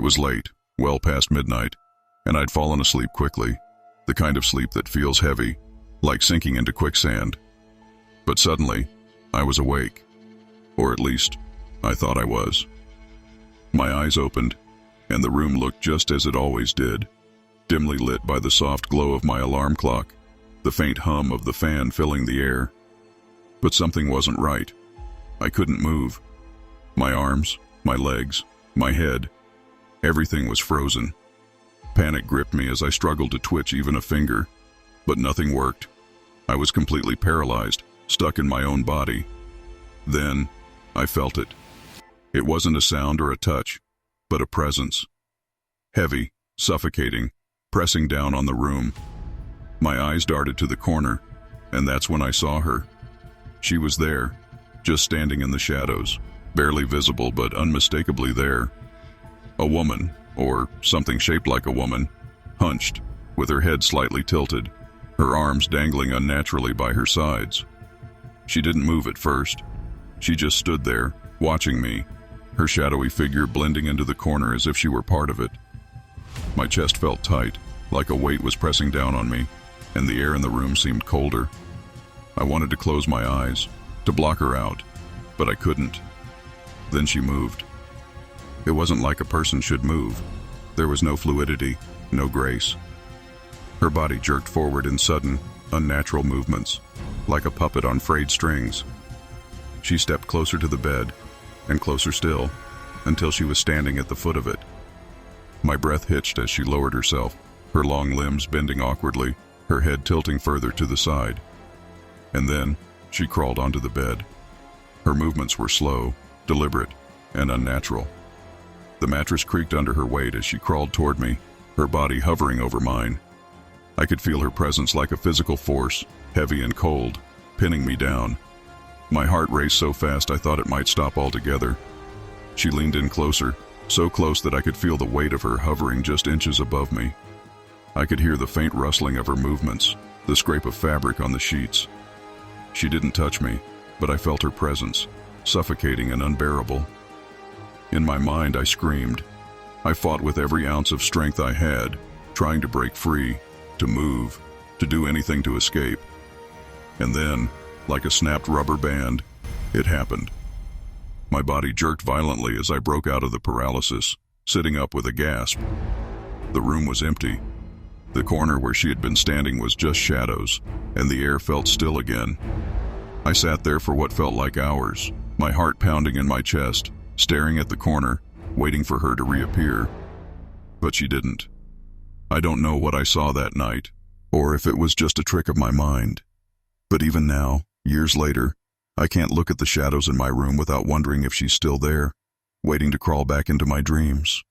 It was late, well past midnight, and I'd fallen asleep quickly, the kind of sleep that feels heavy, like sinking into quicksand. But suddenly, I was awake. Or at least, I thought I was. My eyes opened, and the room looked just as it always did, dimly lit by the soft glow of my alarm clock, the faint hum of the fan filling the air. But something wasn't right. I couldn't move. My arms, my legs, my head, everything was frozen. Panic gripped me as I struggled to twitch even a finger, but nothing worked. I was completely paralyzed, stuck in my own body. Then, I felt it. It wasn't a sound or a touch, but a presence. Heavy, suffocating, pressing down on the room. My eyes darted to the corner, and that's when I saw her. She was there, just standing in the shadows, barely visible but unmistakably there. A woman, or something shaped like a woman, hunched, with her head slightly tilted, her arms dangling unnaturally by her sides. She didn't move at first. She just stood there, watching me, her shadowy figure blending into the corner as if she were part of it. My chest felt tight, like a weight was pressing down on me, and the air in the room seemed colder. I wanted to close my eyes, to block her out, but I couldn't. Then she moved. It wasn't like a person should move. There was no fluidity, no grace. Her body jerked forward in sudden, unnatural movements, like a puppet on frayed strings. She stepped closer to the bed, and closer still, until she was standing at the foot of it. My breath hitched as she lowered herself, her long limbs bending awkwardly, her head tilting further to the side. And then, she crawled onto the bed. Her movements were slow, deliberate, and unnatural. The mattress creaked under her weight as she crawled toward me, her body hovering over mine. I could feel her presence like a physical force, heavy and cold, pinning me down. My heart raced so fast I thought it might stop altogether. She leaned in closer, so close that I could feel the weight of her hovering just inches above me. I could hear the faint rustling of her movements, the scrape of fabric on the sheets. She didn't touch me, but I felt her presence, suffocating and unbearable. In my mind, I screamed. I fought with every ounce of strength I had, trying to break free, to move, to do anything to escape. And then, like a snapped rubber band, it happened. My body jerked violently as I broke out of the paralysis, sitting up with a gasp. The room was empty. The corner where she had been standing was just shadows, and the air felt still again. I sat there for what felt like hours, my heart pounding in my chest, staring at the corner, waiting for her to reappear. But she didn't. I don't know what I saw that night, or if it was just a trick of my mind. But even now, years later, I can't look at the shadows in my room without wondering if she's still there, waiting to crawl back into my dreams.